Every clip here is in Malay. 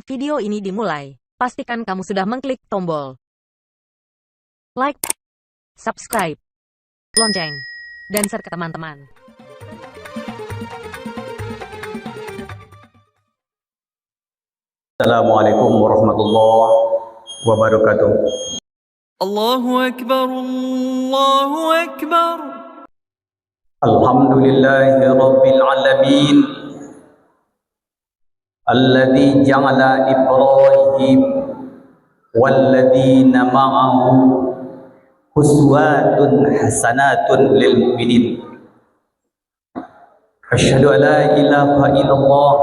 video ini dimulai, pastikan kamu sudah mengklik tombol like, subscribe, lonceng, dan share ke teman-teman. Assalamualaikum warahmatullahi wabarakatuh. Allahu Akbar, Allahu Akbar. Alhamdulillahi Rabbil Alamin, alladzi ja'ala Ibrahim walladzina ma'ahu uswatun hasanatun lil mu'minin. Asyhadu an la ilaha illallah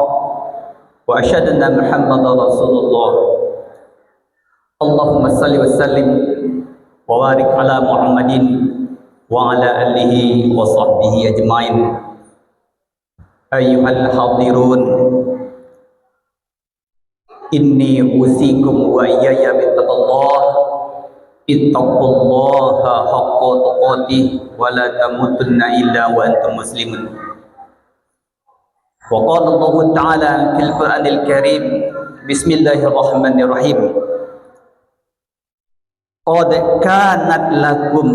wa asyhadu anna Muhammadar Rasulullah. Allahumma salli wa sallim wa barik ala Muhammadin wa ala alihi wa sahbihi ajmain. Ayyuhal hadirun, inni usikum wa iyaya bittaqullah. Ittaqullaha haqqa tuqatih wa la tamutunna illa wa antum muslimun. Wa qala Allah Ta'ala fil Qur'anil Karim, bismillahirrahmanirrahim, qad kanat lakum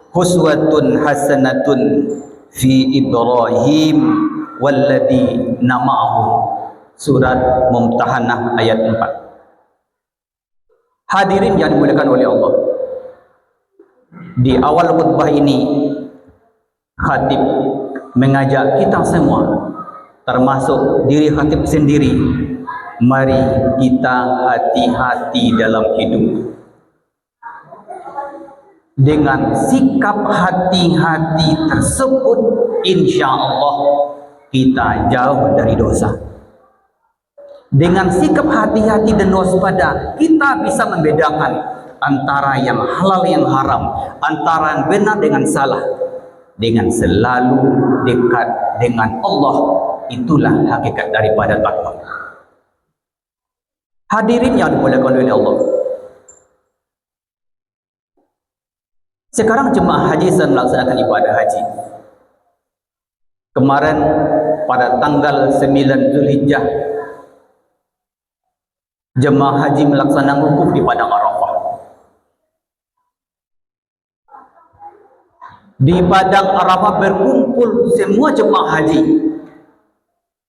uswatun hasanatun fi Ibrahim walladzina ma'ahu. Surat Mumtahanah ayat 4. Hadirin yang dimuliakan oleh Allah, di awal khutbah ini khatib mengajak kita semua, termasuk diri khatib sendiri, mari kita hati-hati dalam hidup. Dengan sikap hati-hati tersebut, insya Allah kita jauh dari dosa. Dengan sikap hati-hati dan waspada, kita bisa membedakan antara yang halal yang haram, antara yang benar dengan salah. Dengan selalu dekat dengan Allah, itulah hakikat daripada takwa. Hadirin yang dimuliakan oleh Allah, sekarang jemaah haji sedang melaksanakan ibadah haji. Kemarin pada tanggal 9 Zulhijjah, jemaah haji melaksanakan wukuf di Padang Arafah. Di Padang Arafah berkumpul semua jemaah haji.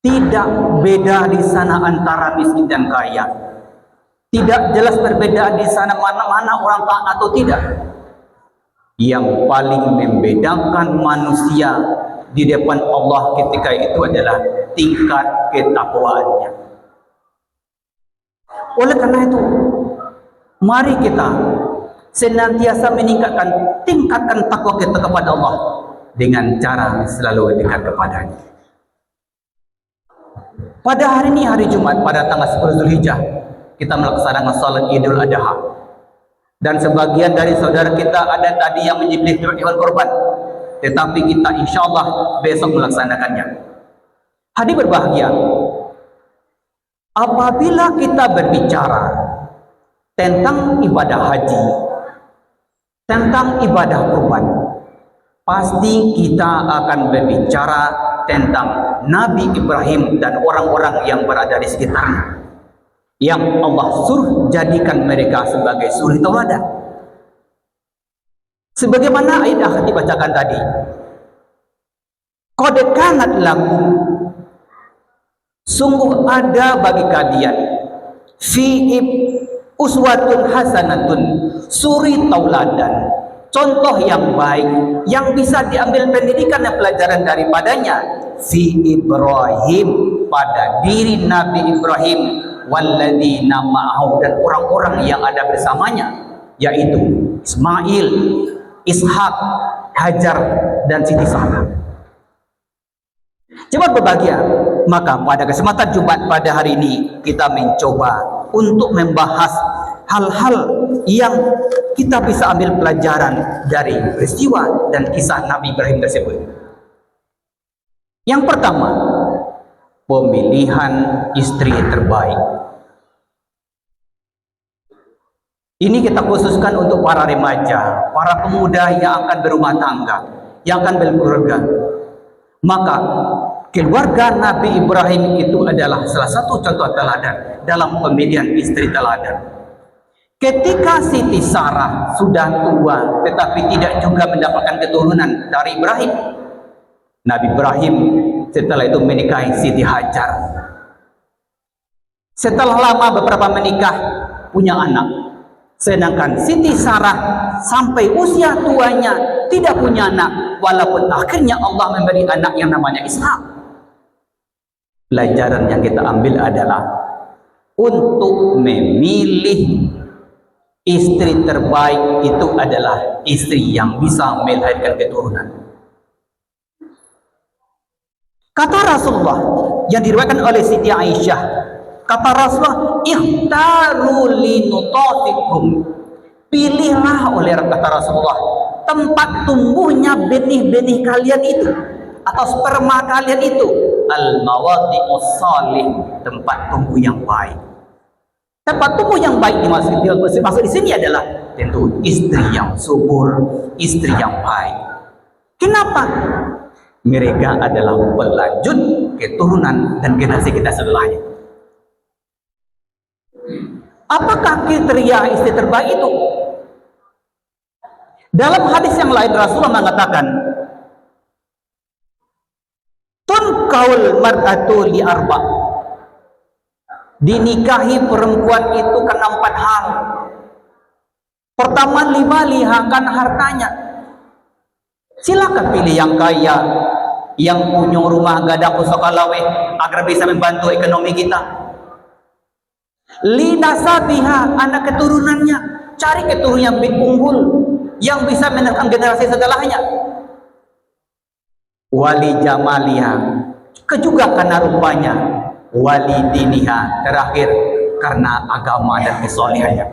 Tidak beda di sana antara miskin dan kaya. Tidak jelas perbedaan di sana mana-mana orang taat atau tidak. Yang paling membedakan manusia di depan Allah ketika itu adalah tingkat ketakwaannya. Oleh karena itu, mari kita senantiasa tingkatkan takwa kita kepada Allah dengan cara selalu dekat kepadanya. Pada hari ini, hari Jumat, pada tanggal 10 Zulhijjah, kita melaksanakan salat Idul Adha. Dan sebagian dari saudara kita ada tadi yang menyembelih hewan korban, tetapi kita insya Allah besok melaksanakannya. Hadir berbahagia, apabila kita berbicara tentang ibadah haji, tentang ibadah kurban, pasti kita akan berbicara tentang Nabi Ibrahim dan orang-orang yang berada di sekitarnya, yang Allah suruh jadikan mereka sebagai suri tauladan. Sebagaimana ayat yang dibacakan tadi, qad kanat lakum, sungguh ada bagi kalian, fi uswatun hasanatun, suri tauladan, contoh yang baik yang bisa diambil pendidikan dan pelajaran daripadanya, fi Ibrahim, pada diri Nabi Ibrahim, walladzina ma'ahu, dan orang-orang yang ada bersamanya, yaitu Ismail, Ishak, Hajar, dan Siti Sarah. Cepat berbahagia. Maka pada kesempatan Jumat pada hari ini, kita mencoba untuk membahas hal-hal yang kita bisa ambil pelajaran dari peristiwa dan kisah Nabi Ibrahim tersebut. Yang pertama, pemilihan istri terbaik. Ini kita khususkan untuk para remaja, para pemuda yang akan berumah tangga, yang akan berkeluarga. Maka Keluarga Nabi Ibrahim itu adalah salah satu contoh teladan dalam pemilihan istri teladan. Ketika Siti Sarah sudah tua tetapi tidak juga mendapatkan keturunan dari Ibrahim, Nabi Ibrahim setelah itu menikahi Siti Hajar. Setelah lama beberapa menikah, punya anak. Sedangkan Siti Sarah sampai usia tuanya tidak punya anak, walaupun akhirnya Allah memberi anak yang namanya Ishak. Pelajaran yang kita ambil adalah untuk memilih istri terbaik itu adalah istri yang bisa melahirkan keturunan. Kata Rasulullah yang diriwayatkan oleh Siti Aisyah, kata Rasulullah, ikhtaru linutatikum, pilihlah oleh kata Rasulullah tempat tumbuhnya benih-benih kalian itu atau sperma kalian itu, al-mawadi'us salih, tempat tumbuh yang baik. Tempat tumbuh yang baik dimaksud di sini adalah tentu istri yang subur, istri yang baik. Kenapa? Mereka adalah pelanjut keturunan dan generasi kita setelahnya. Apakah kriteria istri terbaik itu? Dalam hadis yang lain Rasulullah mengatakan, tunkaul mar'atu li arba', dinikahi perempuan itu karena 4 hal. Pertama, liha karena hartanya. Silakan pilih yang kaya, yang punya rumah gada pusaka-lawe agar bisa membantu ekonomi kita. Linasabiha, anak keturunannya, cari keturunan yang unggul yang bisa meneruskan generasi setelahnya. Wali jamaliha, juga karena rupanya. Wali diniha, terakhir karena agama dan kesolehannya.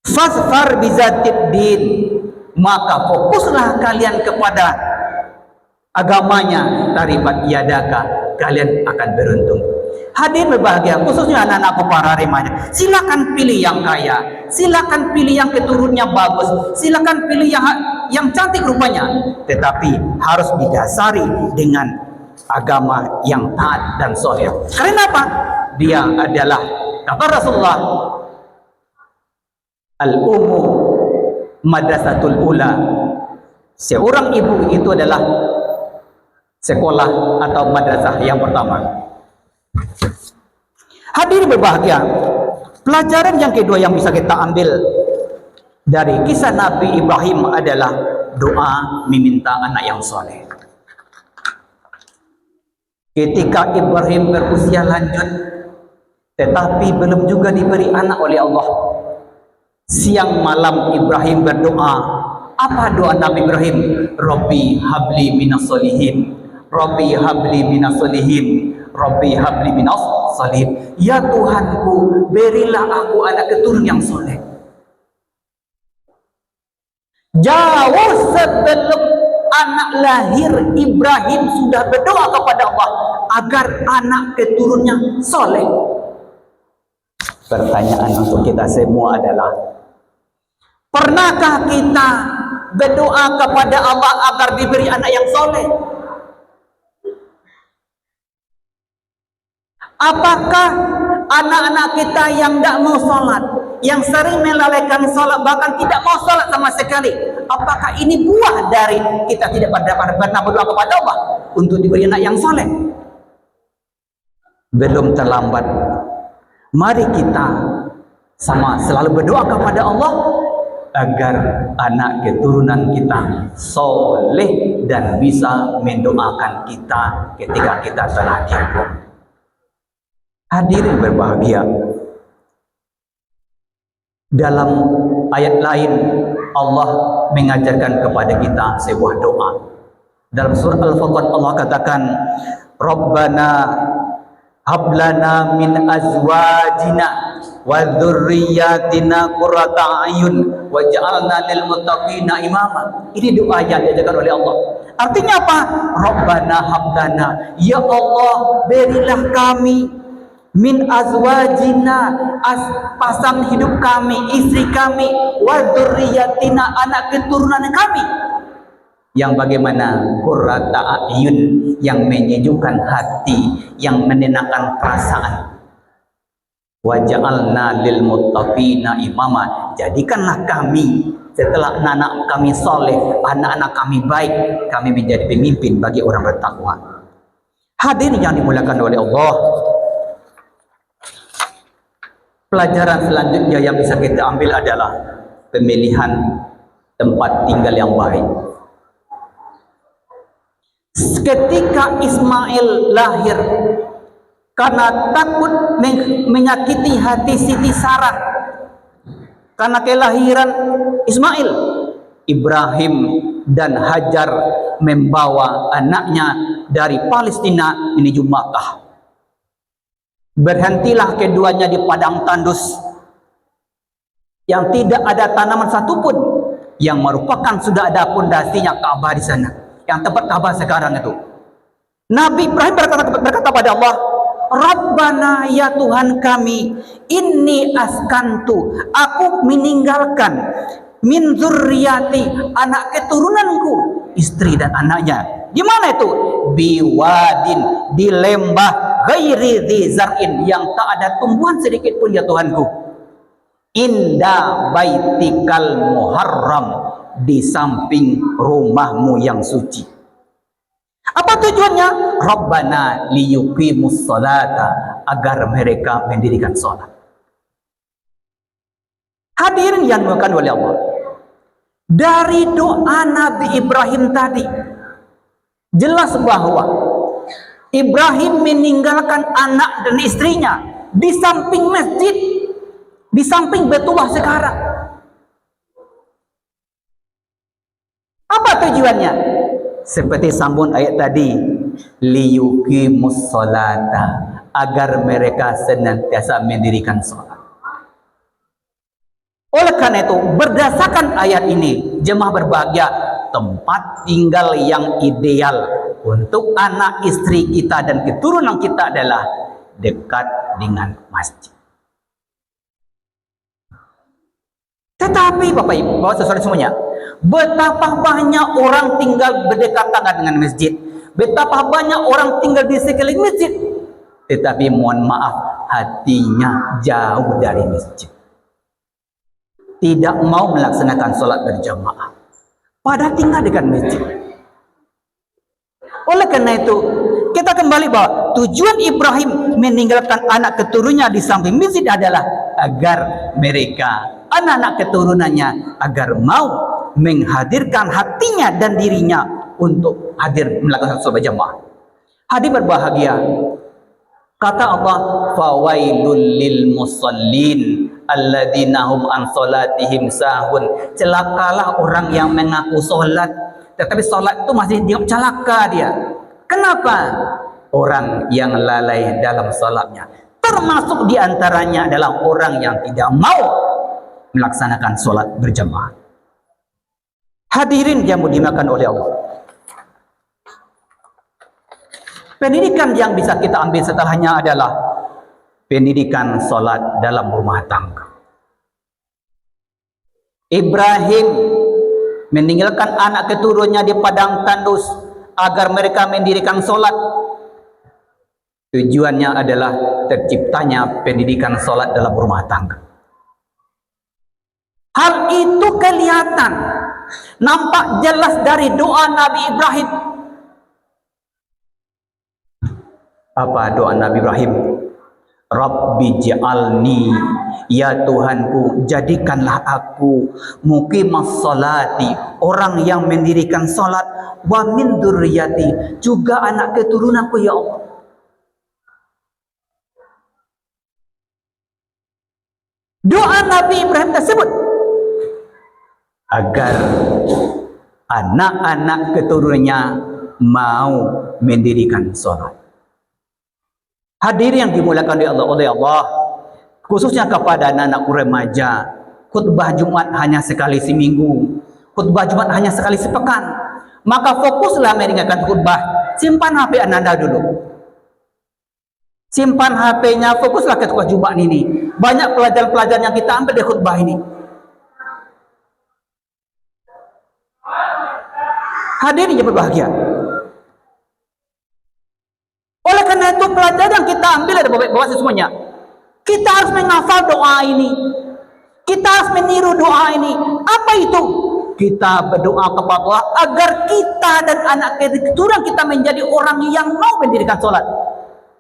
Fasfar bizatid din, maka fokuslah kalian kepada agamanya, taribat yadaka, kalian akan beruntung. Hadirin berbahagia, khususnya anak-anakku para remaja, silakan pilih yang kaya, silakan pilih yang keturunannya bagus, silakan pilih yang cantik rupanya, tetapi harus didasari dengan agama yang taat dan soleh. Karena apa? Dia adalah, kata Rasulullah, al-ummu madrasatul ula, seorang ibu itu adalah sekolah atau madrasah yang pertama. Hadirin berbahagia, pelajaran yang kedua yang bisa kita ambil dari kisah Nabi Ibrahim adalah doa meminta anak yang soleh. Ketika Ibrahim berusia lanjut tetapi belum juga diberi anak oleh Allah, siang malam Ibrahim berdoa. Apa doa Nabi Ibrahim? Rabbi habli minas solihin, Rabbi habli minas solihin, Rabbi habli minas solihin. Ya Tuhanku, berilah aku anak keturunan yang soleh. Jauh sebelum anak lahir, Ibrahim sudah berdoa kepada Allah agar anak keturunannya soleh. Pertanyaan untuk kita semua adalah, pernahkah kita berdoa kepada Allah agar diberi anak yang soleh? Apakah anak-anak kita yang tidak mau sholat, yang sering melalaikan sholat, bahkan tidak mau sholat sama sekali, apakah ini buah dari kita tidak pernah berdoa kepada Allah untuk diberi anak yang soleh? Belum terlambat. Mari kita selalu berdoa kepada Allah agar anak keturunan kita soleh dan bisa mendoakan kita ketika kita telah dihukum. Hadirin berbahagia, dalam ayat lain Allah mengajarkan kepada kita sebuah doa. Dalam surah Al-Furqan Allah katakan, Rabbana hablana min azwajina wa dzurriyyatina qurrata a'yun waj'alna lil muttaqina imama. Ini doa yang diajarkan oleh Allah. Artinya apa? Rabbana hablana, ya Allah berilah kami min azwajina, pasang hidup kami, istri kami, wa dzurriyyatina, anak keturunan kami. yang bagaimana qurrata a'yun, yang menyejukkan hati, yang menenangkan perasaan. Wa ja'alna lil muttaqina imama, jadikanlah kami setelah anak-anak kami soleh, anak-anak kami baik, kami menjadi pemimpin bagi orang bertakwa. Hadirin yang dimuliakan oleh Allah, pelajaran selanjutnya yang bisa kita ambil adalah pemilihan tempat tinggal yang baik. Ketika Ismail lahir, karena takut menyakiti hati Siti Sarah, karena kelahiran Ismail, Ibrahim dan Hajar membawa anaknya dari Palestina menuju Makkah. Berhentilah keduanya di padang tandus yang tidak ada tanaman satupun, yang merupakan sudah ada pondasinya Ka'bah di sana, yang tempat Ka'bah sekarang itu. Nabi Ibrahim berkata pada Allah, Rabbana, ya Tuhan kami, inni askantu, aku meninggalkan, min zurriyati, anak keturunanku, istri dan anaknya. Di mana itu? Biwadin, di lembah, ghairi dzi zar'in, yang tak ada tumbuhan sedikit pun ya Tuhanku. Inda baitikal muharram, di samping rumahmu yang suci. Apa tujuannya? Rabbana liyuqimus sholata, agar mereka mendirikan sholat. Hadirin yang dimuliakan oleh Allah, dari doa Nabi Ibrahim tadi jelas bahwa Ibrahim meninggalkan anak dan istrinya di samping masjid, di samping Baitullah sekarang. Apa tujuannya? Seperti sambung ayat tadi, liyuqimus sholata, agar mereka senantiasa mendirikan sholat. Oleh karena itu, berdasarkan ayat ini, jemaah berbahagia, tempat tinggal yang ideal untuk anak istri kita dan keturunan kita adalah dekat dengan masjid. Tetapi Bapak Ibu, saudara semuanya, betapa banyak orang tinggal berdekatan dengan masjid, betapa banyak orang tinggal di sekeliling masjid, tetapi mohon maaf, hatinya jauh dari masjid, tidak mau melaksanakan sholat berjamaah, padahal tinggal dekat masjid. Oleh karena itu, kita kembali bahwa tujuan Ibrahim meninggalkan anak keturunannya di samping masjid adalah agar mereka, anak-anak keturunannya, agar mau menghadirkan hatinya dan dirinya untuk hadir melakukan sholat berjamaah. Hadir berbahagia, kata Allah, fawailul lil musallin alladzina hum an salatihim sahun, celakalah orang yang mengaku sholat tetapi sholat itu masih dianggap celaka dia. Kenapa? Orang yang lalai dalam sholatnya, termasuk diantaranya adalah orang yang tidak mau melaksanakan sholat berjamaah. Hadirin yang dimuliakan oleh Allah, pendidikan yang bisa kita ambil setelahnya adalah pendidikan sholat dalam rumah tangga. Ibrahim meninggalkan anak keturunannya di padang tandus agar mereka mendirikan sholat. Tujuannya adalah terciptanya pendidikan sholat dalam rumah tangga. Hal itu kelihatan, nampak jelas dari doa Nabi Ibrahim. Apa doa Nabi Ibrahim? Rabbi ja'alni, ya Tuhanku, jadikanlah aku muqimas sholati, orang yang mendirikan sholat, wa min dzurriyyati, juga anak keturunanku ya Allah. Doa Nabi Ibrahim tersebut agar anak-anak keturunannya mau mendirikan sholat. Hadirin yang dimuliakan oleh Allah, khususnya kepada anak-anak remaja, khutbah Jumat hanya sekali seminggu, khutbah Jumat hanya sekali sepekan. Maka fokuslah mendengarkan khutbah. Simpan HP Anda dulu, simpan HP-nya, fokuslah ke khutbah Jumat ini. Banyak pelajaran-pelajaran yang kita ambil dari khutbah ini. Hadirin yang berbahagia. Oleh karena itu pelajaran yang kita ambil dari bapak-bapak semuanya, kita harus menghafal doa ini. Kita harus meniru doa ini. Apa itu? Kita berdoa kepada Allah agar kita dan anak keturunan kita menjadi orang yang mau mendirikan sholat.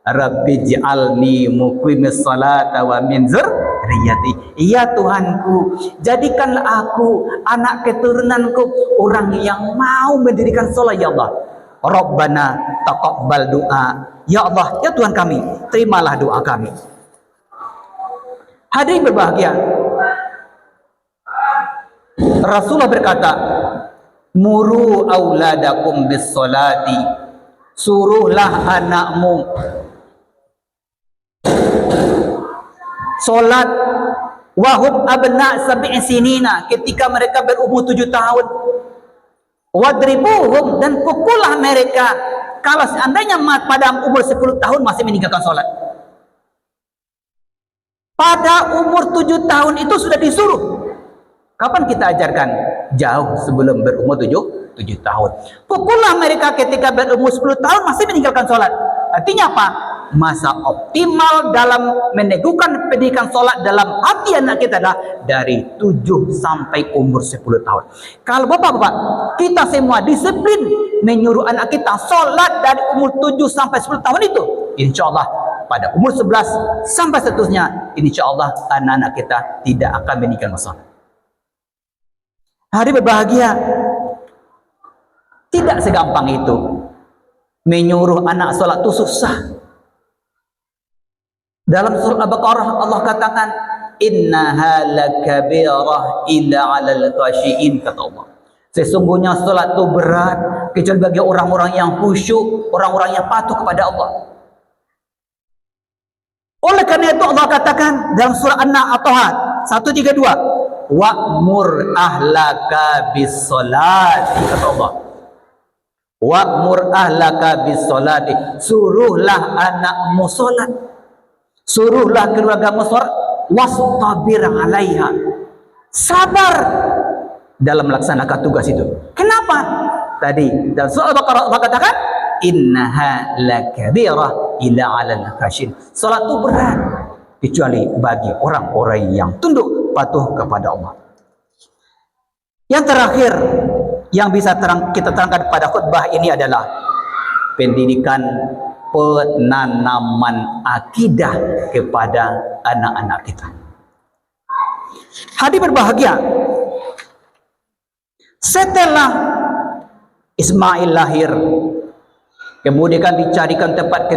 Rabbi ij'alni muqimis salata wa min dzurriyyati. Ya Tuhanku, jadikanlah aku, anak keturunanku orang yang mau mendirikan sholat ya Allah. Rabbana taqabbal doa. Ya Allah, ya Tuhan kami, terimalah doa kami. Hadirin berbahagia. Rasulullah berkata, muru auladakum bis salati. Suruhlah anakmu solat wahum abna sab'i sinina, ketika mereka berumur 7 tahun. Wadribuhum, dan pukullah mereka kalau seandainya pada umur 10 tahun masih meninggalkan solat. Pada umur 7 tahun itu sudah disuruh. Kapan kita ajarkan? Jauh sebelum berumur 7 tahun. Pukullah mereka ketika berumur 10 tahun masih meninggalkan sholat. Artinya apa? Masa optimal dalam meneguhkan pendidikan sholat dalam hati anak kita adalah dari 7 sampai umur 10 tahun. Kalau bapak-bapak, kita semua disiplin menyuruh anak kita sholat dari umur 7 sampai 10 tahun itu, insya Allah pada umur 11 sampai seterusnya, insya Allah anak-anak kita tidak akan meninggalkan sholat. Hari berbahagia, tidak segampang itu. Menyuruh anak sholat itu susah. Dalam surah Al-Baqarah Allah katakan, innaha lakabirah illa 'alal khashiin, kata Allah. Sesungguhnya sholat itu berat kecuali bagi orang-orang yang khusyuk, orang-orang yang patuh kepada Allah. Oleh karena itu Allah katakan dalam surah An-Nahl 132, wa'mur ahlaka bis salati, kata Allah. Wa'mur ahlaka bis salati, suruhlah anakmu salat, suruhlah keluargamu salat, wastabir 'alaiha, sabar dalam melaksanakan tugas itu. Kenapa? Tadi dalam surah Al-Baqarah Allah katakan, innaha lakabirah illa 'alal khashin. Salat itu berat kecuali bagi orang-orang yang tunduk patuh kepada Allah. Yang terakhir yang bisa kita terangkan pada khutbah ini adalah pendidikan penanaman akidah kepada anak-anak kita. Hadirin berbahagia, setelah Ismail lahir, kemudian dicarikan tempat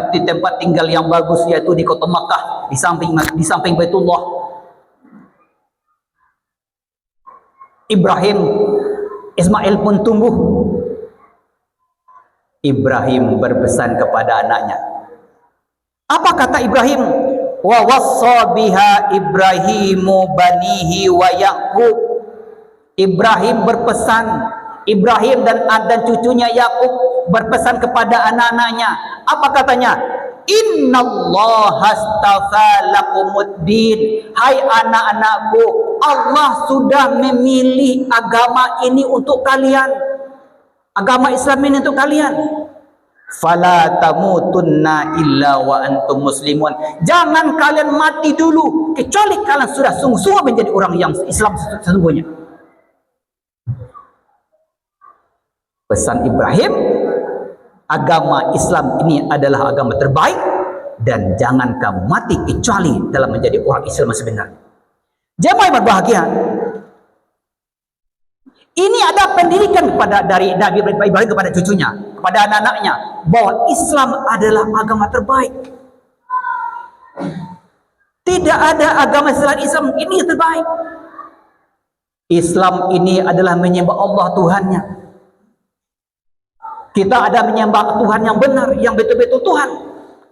tinggal yang bagus, yaitu di kota Makkah, di samping Baitullah. Ismail pun tumbuh. Ibrahim berpesan kepada anaknya. Apa kata Ibrahim? Wa wassa biha Ibrahimu banihi wa Yaqub. Ibrahim berpesan, Ibrahim dan cucunya Yakub berpesan kepada anak-anaknya. Apa katanya? Innallaha astafa lakumuddin. Hai anak-anakku, Allah sudah memilih agama ini untuk kalian. Agama Islam ini untuk kalian. Fala tamutunna illa wa antum muslimun. Jangan kalian mati dulu kecuali kalian sudah sungguh-sungguh menjadi orang yang Islam sesungguhnya. Pesan Ibrahim, agama Islam ini adalah agama terbaik dan jangan kamu mati kecuali dalam menjadi orang Islam sebenarnya. Jemaah yang berbahagia, ini ada pendidikan dari Nabi Ibrahim kepada cucunya, kepada anak-anaknya, bahwa Islam adalah agama terbaik. Tidak ada agama selain Islam ini yang terbaik. Islam ini adalah menyembah Allah Tuhannya. Kita ada menyembah Tuhan yang benar, yang betul-betul Tuhan.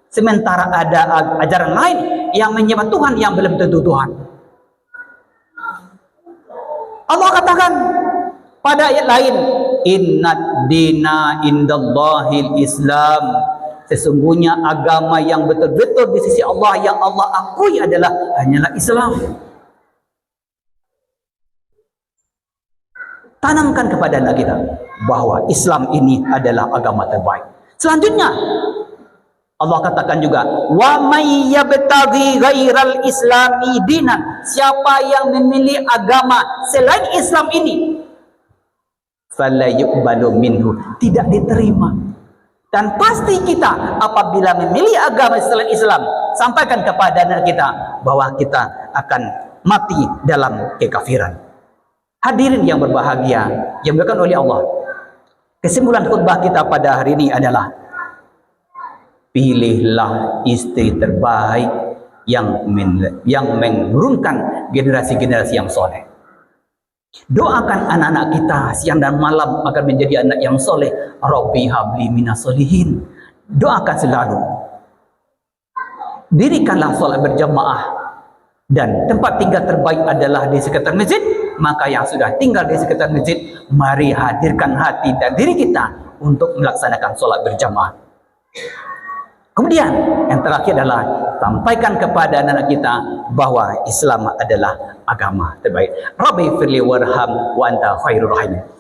Sementara ada ajaran lain yang menyembah Tuhan yang belum tentu Tuhan. Allah katakan pada ayat lain, innad dina indallahil Islam. Sesungguhnya agama yang betul-betul di sisi Allah yang Allah akui adalah hanyalah Islam. Tanamkan kepada anak kita bahwa Islam ini adalah agama terbaik. Selanjutnya Allah katakan juga, wa may yabtaghi ghairal islami dinan, siapa yang memilih agama selain Islam ini, fala yuqbalu minhu, tidak diterima. Dan pasti kita apabila memilih agama selain Islam, sampaikan kepada anak kita bahwa kita akan mati dalam kekafiran. Hadirin yang berbahagia yang dimuliakan oleh Allah, kesimpulan khutbah kita pada hari ini adalah pilihlah istri terbaik yang menurunkan generasi-generasi yang soleh. Doakan anak-anak kita siang dan malam agar menjadi anak yang soleh. Rabbi habli minas solihin. Doakan selalu. Dirikanlah sholat berjamaah, dan tempat tinggal terbaik adalah di sekitar masjid. Maka yang sudah tinggal di sekitar masjid, mari hadirkan hati dan diri kita untuk melaksanakan sholat berjamaah. Kemudian yang terakhir adalah sampaikan kepada anak-anak kita bahwa Islam adalah agama terbaik. Rabbi firli warham wa anta khairur rahimin.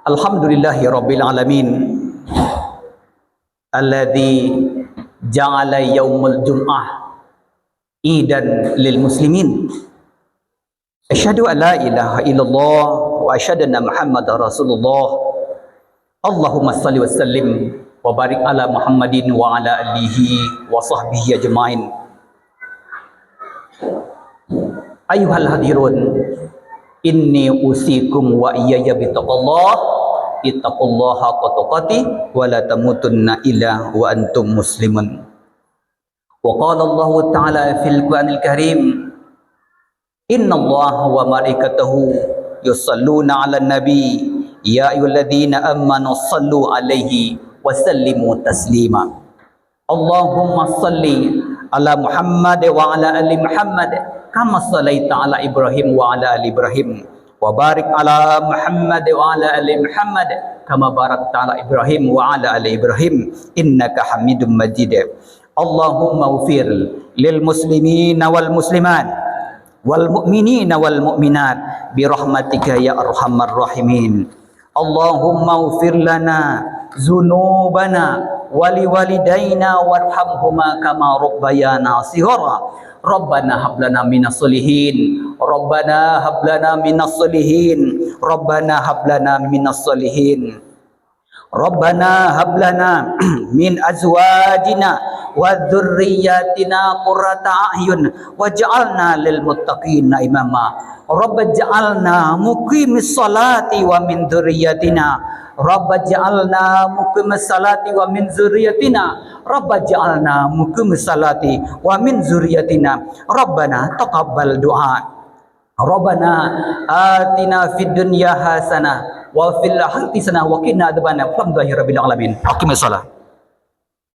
Alhamdulillahi rabbil alamin alladzi ja'ala yaumul jum'ah idan lil muslimin. Asyhadu an la ilaha illallah wa asyhadu anna Muhammadar Rasulullah. Allahumma shalli wa sallim wa barik ala Muhammadin wa ala alihi wa sahbihi ajmain. Ayuhal hadirun, inni usikum wa iyaya bitaqallah, ittaqullaha haqqa tuqatih wa la tamutunna illa wa antum muslimun. Wa qala Allah ta'ala fil Qur'anil Karim, innallaha wa malaikatahu yusalluna 'alan nabi ya ayyuhalladzina amanu sallu 'alaihi wa sallimu taslima. Allahumma salli ala Muhammad wa ala ali Muhammad kama sallaita ala Ibrahim wa ala ali Ibrahim wa barik ala Muhammad wa ala ali Muhammad kama barakta ala Ibrahim wa ala ali Ibrahim innaka Hamidum Majid. Allahumma ufir lil muslimina wal muslimat wal mu'minina wal mu'minat bi rahmatika ya arhamar rahimin. Allahumma ufir lana zunubana wali walidaina warhamhuma kama rabbayana shighara. Rabbana hab lana minas solihin, Rabbana hab lana minas solihin, Rabbana hab lana minas solihin, Rabbana hab lana min azwajina wa dzurriyyatina qurrata a'yun waj'alna lil muttaqina imama. Rabbaj'alna muqimis salati wa min dzurriyyatina, Rabbaj'alna muqimis salati wa min dzurriyyatina, Rabbaj'alna muqimis salati wa min dzurriyyatina. Rabbana taqabbal du'a. Rabbana atina fid dunya hasanah wa fil akhirati hasanah wa qina adzabannar. Alhamdulillahirabbil alamin. Aqimissalah.